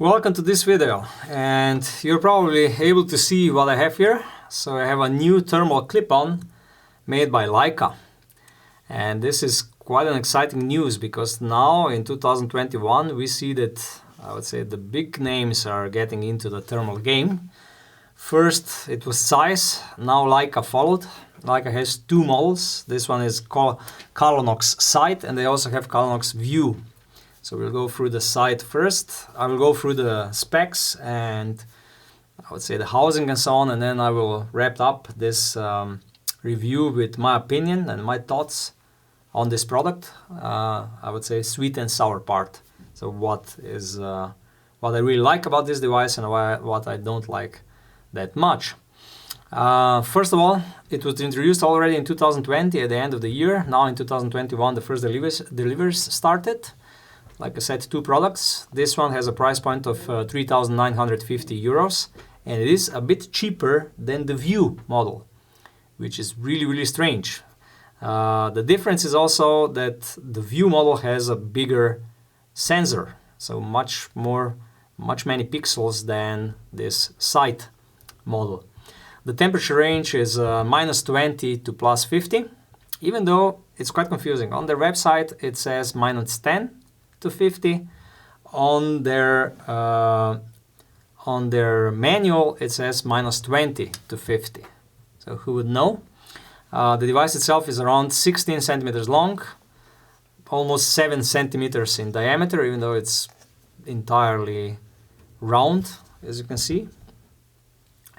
Welcome to this video, and you're probably able to see what I have here. So I have a new thermal clip-on made by Leica, and this is quite an exciting news because now in 2021 we see that I would say the big names are getting into the thermal game. First it was Zeiss, now Leica followed. Leica has two models. This one is called Calonox Sight, and they also have Calonox View. So we'll go through the site first. I will go through the specs and I would say the housing and so on, and then I will wrap up this review with my opinion and my thoughts on this product. I would say sweet and sour part. So what I really like about this device and what I don't like that much. First of all, it was introduced already in 2020 at the end of the year. Now in 2021 the first deliveries started. Like I said, two products. This one has a price point of 3,950 euros, and it is a bit cheaper than the View model, which is really strange. The difference is also that the View model has a bigger sensor, so much many pixels than this Sight model. The temperature range is -20 to +50, even though it's quite confusing. On their website it says -10 to 50. On their manual it says -20 to 50. So who would know? The device itself is around 16 centimeters long, almost 7 centimeters in diameter, even though it's entirely round, as you can see.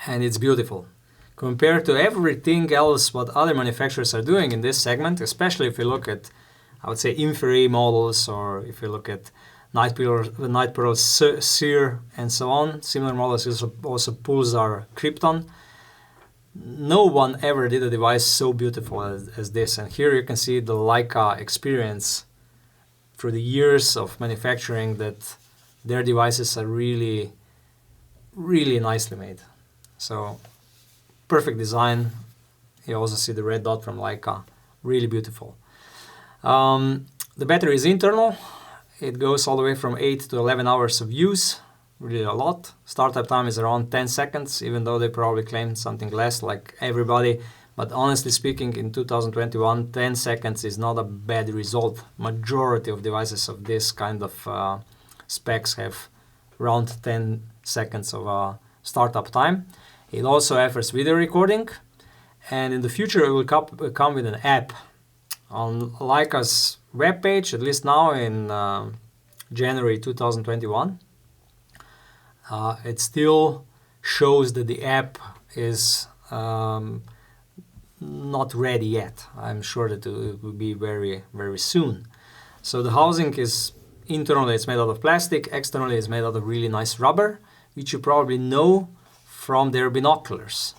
And it's beautiful. Compared to everything else what other manufacturers are doing in this segment, especially if you look at, I would say, infrared models, or if you look at Night Pearl Sear and so on, similar models, also Pulsar Krypton. No one ever did a device so beautiful as this. And here you can see the Leica experience through the years of manufacturing, that their devices are really nicely made. So perfect design. You also see the red dot from Leica, really beautiful. The battery is internal. It goes all the way from 8 to 11 hours of use, really a lot. Startup time is around 10 seconds, even though they probably claim something less like everybody. But honestly speaking, in 2021, 10 seconds is not a bad result. Majority of devices of this kind of specs have around 10 seconds of startup time. It also offers video recording, and in the future it will come with an app. On Leica's webpage, at least now in January 2021, it still shows that the app is not ready yet. I'm sure that it will be very soon. So the housing is internally it's made out of plastic, externally it's made out of really nice rubber, which you probably know from their binoculars.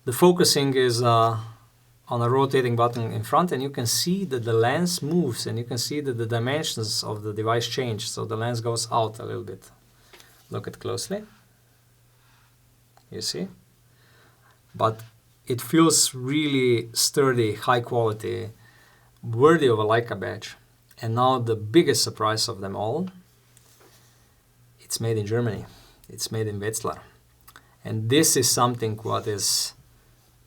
The focusing is on a rotating button in front, and you can see that the lens moves, and you can see that the dimensions of the device change, so the lens goes out a little bit. Look at closely. You see? But it feels really sturdy, high quality, worthy of a Leica badge. And now the biggest surprise of them all, it's made in Germany. It's made in Wetzlar. And this is something what is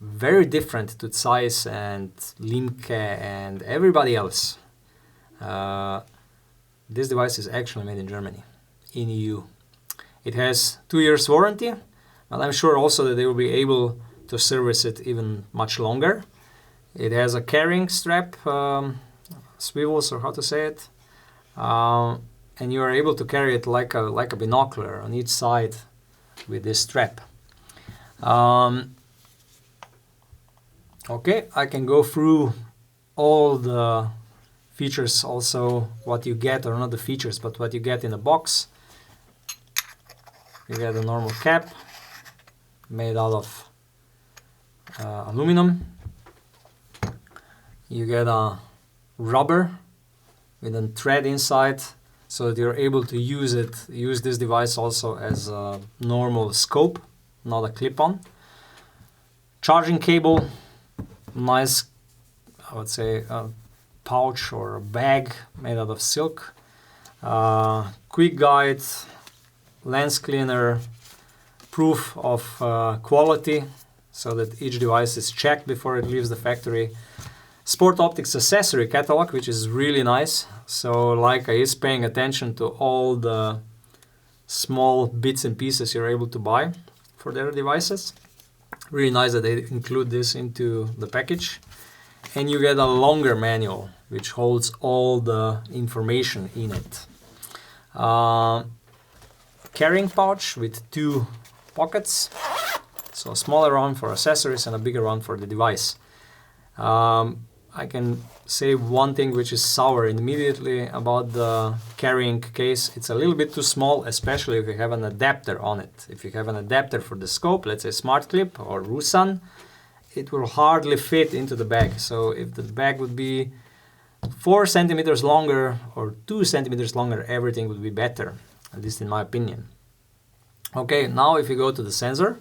very different to Zeiss and Limke and everybody else. This device is actually made in Germany, in EU. It has 2 years warranty, but I'm sure also that they will be able to service it even much longer. It has a carrying strap, swivels, or how to say it, and you are able to carry it like a binocular on each side with this strap. Okay, I can go through all the features, also what you get, or not the features, but what you get in the box. You get a normal cap made out of aluminum. You get a rubber with a thread inside, so that you're able to use this device also as a normal scope, not a clip-on. Charging cable. Nice, I would say, a pouch or a bag made out of silk. Quick guide, lens cleaner, proof of quality, so that each device is checked before it leaves the factory. Sport optics accessory catalog, which is really nice. So Leica is paying attention to all the small bits and pieces you're able to buy for their devices. Really nice that they include this into the package. And you get a longer manual, which holds all the information in it. Carrying pouch with 2 pockets. So a smaller one for accessories and a bigger one for the device. I can say one thing which is sour immediately about the carrying case. It's a little bit too small, especially if you have an adapter on it. If you have an adapter for the scope, let's say Smart Clip or Rusan, it will hardly fit into the bag. So if the bag would be 4 centimeters longer or 2 centimeters longer, everything would be better, at least in my opinion. Okay, now if you go to the sensor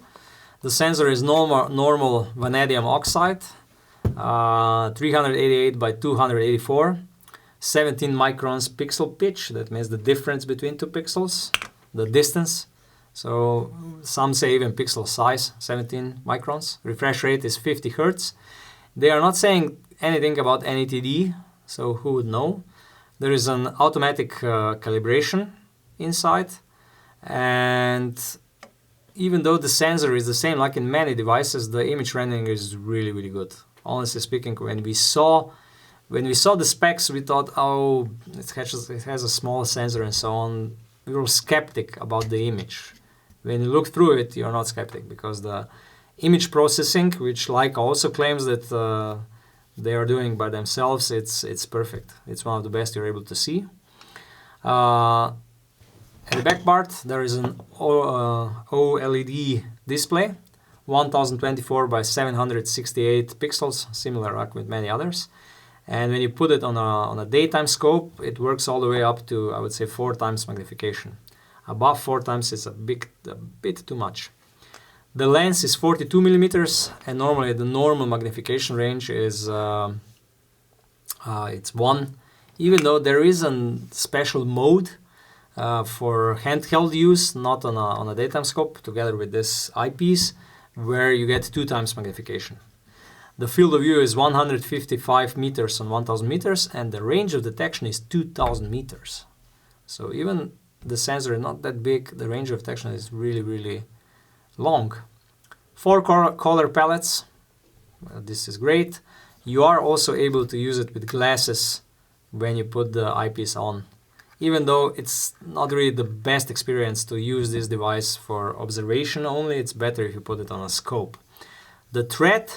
is normal vanadium oxide, 388 by 284, 17 microns pixel pitch. That means the difference between 2 pixels, the distance. So some say even pixel size, 17 microns. Refresh rate is 50 Hertz. They are not saying anything about NETD, so who would know? There is an automatic calibration inside, and even though the sensor is the same like in many devices, the image rendering is really, really good. Honestly speaking, when we saw the specs, we thought, oh, it has a small sensor and so on. We were skeptic about the image. When you look through it, you're not skeptic, because the image processing, which Leica also claims that they are doing by themselves, it's perfect. It's one of the best you're able to see. At the back part, there is an OLED display, 1024 by 768 pixels, similar like with many others. And when you put it on a daytime scope, it works all the way up to, I would say, 4 times magnification. Above 4 times is a bit too much. The lens is 42 millimeters, and normally the normal magnification range is it's 1. Even though there is a special mode for handheld use, not on a daytime scope, together with this eyepiece, where you get 2 times magnification. The field of view is 155 meters on 1000 meters, and the range of detection is 2000 meters. So even the sensor is not that big, the range of detection is really, really long. 4 color palettes, this is great. You are also able to use it with glasses when you put the eyepiece on. Even though it's not really the best experience to use this device for observation only, it's better if you put it on a scope. The thread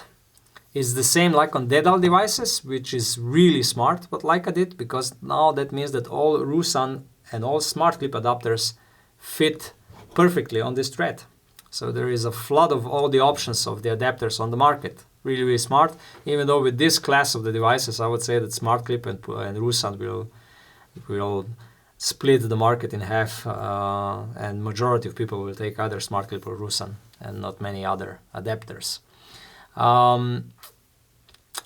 is the same like on DEDAL devices, which is really smart what Leica did, because now that means that all Rusan and all Smart Clip adapters fit perfectly on this thread. So there is a flood of all the options of the adapters on the market. Really, really smart. Even though with this class of the devices, I would say that Smart Clip and Rusan will split the market in half, and majority of people will take either Smart Clip or Rusan and not many other adapters.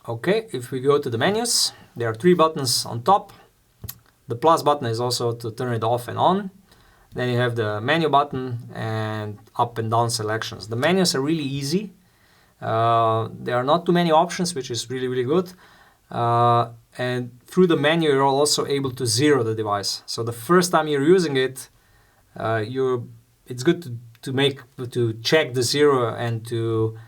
Okay, if we go to the menus, there are 3 buttons on top. The plus button is also to turn it off and on. Then you have the menu button and up and down selections. The menus are really easy. There are not too many options, which is really, really good. And through the menu, you're also able to zero the device. So the first time you're using it, it's good to check the zero and to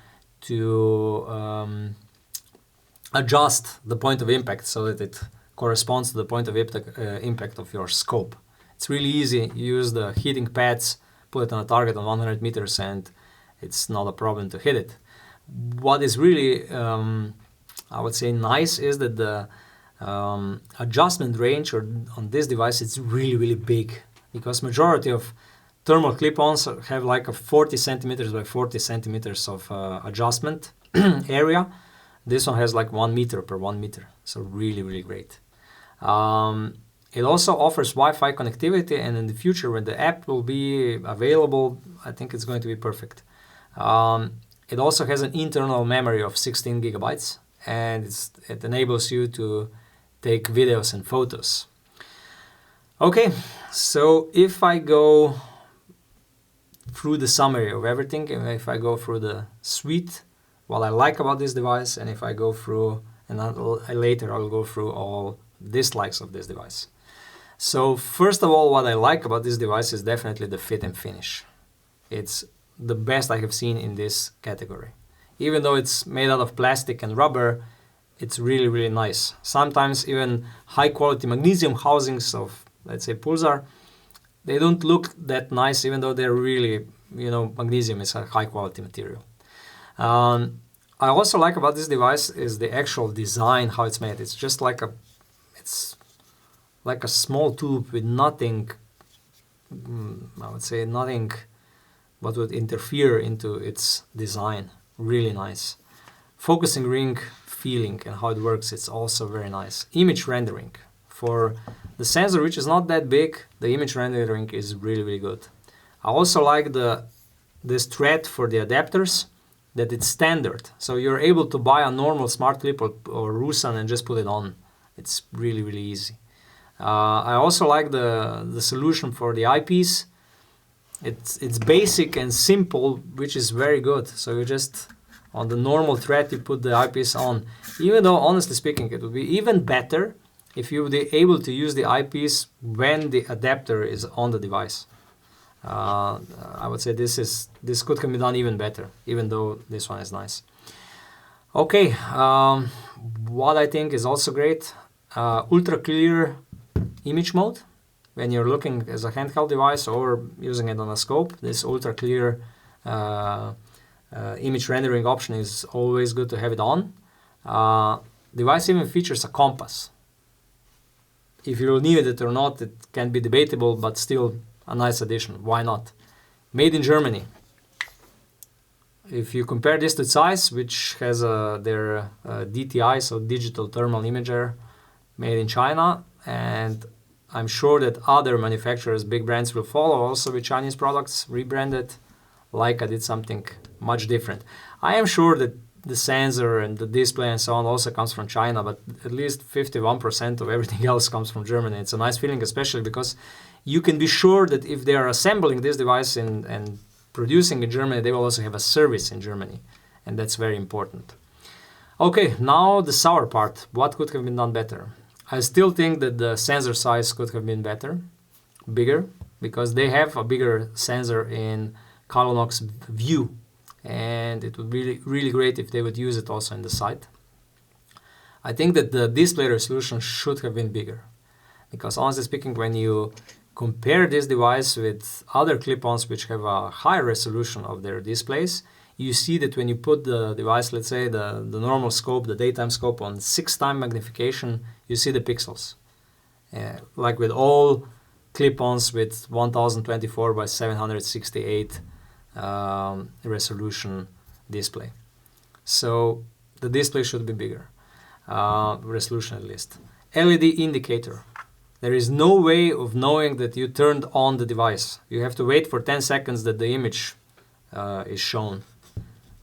adjust the point of impact so that it corresponds to the point of impact of your scope. It's really easy. You use the heating pads, put it on a target on 100 meters, and it's not a problem to hit it. What is really, I would say, nice is that the adjustment range on this device is really, really big, because majority of thermal clip-ons have like a 40 centimeters by 40 centimeters of adjustment area. This one has like 1 meter per 1 meter, so really, really great. It also offers Wi-Fi connectivity, and in the future when the app will be available, I think it's going to be perfect. It also has an internal memory of 16 gigabytes, and it enables you to take videos and photos. Okay, so if I go through the summary of everything, and if I go through the suite, what I like about this device, and if I go through, and later I'll go through all dislikes of this device. So first of all, what I like about this device is definitely the fit and finish. It's the best I have seen in this category. Even though it's made out of plastic and rubber, it's really, really nice. Sometimes even high quality magnesium housings of, let's say, Pulsar, they don't look that nice, even though they're really, magnesium is a high quality material. I also like about this device is the actual design, how it's made. It's just like it's like a small tube with nothing, I would say nothing what would interfere into its design. Really nice. Focusing ring feeling and how it works, it's also very nice. Image rendering. For the sensor, which is not that big, the image rendering is really, really good. I also like this thread for the adapters, that it's standard. So you're able to buy a normal smart clip or Rusan and just put it on. It's really, really easy. I also like the solution for the eyepiece. It's basic and simple, which is very good. So you just, on the normal thread, you put the eyepiece on. Even though, honestly speaking, it would be even better if you would be able to use the eyepiece when the adapter is on the device. I would say this could have been done even better, even though this one is nice. Okay, what I think is also great, ultra clear image mode. When you're looking as a handheld device or using it on a scope, this ultra clear image rendering option is always good to have it on. Device even features a compass. If you need it or not, it can be debatable, but still a nice addition. Why not? Made in Germany. If you compare this to Zeiss, which has their DTI, so digital thermal imager, made in China, and I'm sure that other manufacturers, big brands, will follow also with Chinese products, rebranded. Leica did something much different. I am sure that the sensor and the display and so on also comes from China, but at least 51% of everything else comes from Germany. It's a nice feeling, especially because you can be sure that if they are assembling this device and producing in Germany, they will also have a service in Germany, and that's very important. Okay, now the sour part. What could have been done better? I still think that the sensor size could have been better, bigger, because they have a bigger sensor in Calonox View, and it would be really great if they would use it also in the site. I think that the display resolution should have been bigger, because honestly speaking, when you compare this device with other clip-ons which have a higher resolution of their displays, you see that when you put the device, let's say the normal scope, the daytime scope on 6x magnification, you see the pixels. Like with all clip-ons with 1024 by 768 resolution display. So the display should be bigger, resolution at least. LED indicator. There is no way of knowing that you turned on the device. You have to wait for 10 seconds that the image is shown.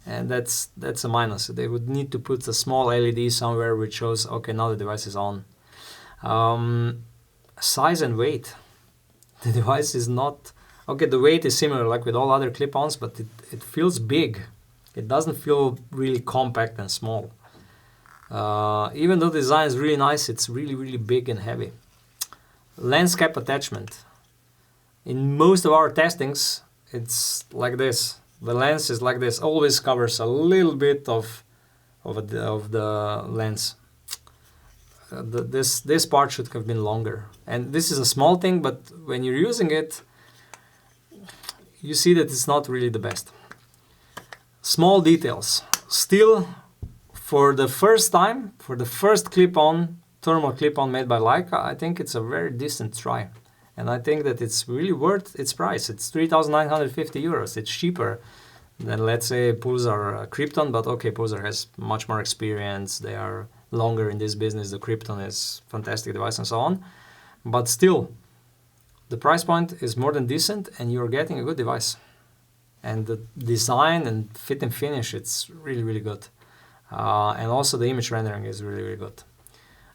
And that's a minus. They would need to put a small LED somewhere which shows, okay, now the device is on. Size and weight. The device is not... Okay, the weight is similar like with all other clip-ons, but it feels big. It doesn't feel really compact and small. Even though the design is really nice, it's really, really big and heavy. Lens cap attachment. In most of our testings, it's like this. The lens is like this, always covers a little bit of the lens. This part should have been longer. And this is a small thing, but when you're using it, you see that it's not really the best. Small details. Still, for the first time, for the first clip-on, thermal clip-on made by Leica, I think it's a very decent try. And I think that it's really worth its price. It's 3,950 euros. It's cheaper than, let's say, Pulsar Krypton, but okay, Pulsar has much more experience. They are longer in this business. The Krypton is a fantastic device and so on. But still, the price point is more than decent and you're getting a good device. And the design and fit and finish, it's really, really good. And also the image rendering is really, really good.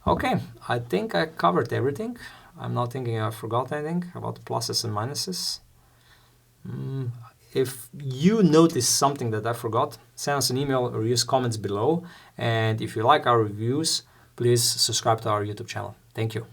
Okay, I think I covered everything. I'm not thinking I forgot anything about pluses and minuses. if you notice something that I forgot, send us an email or use comments below. And if you like our reviews, please subscribe to our YouTube channel. Thank you.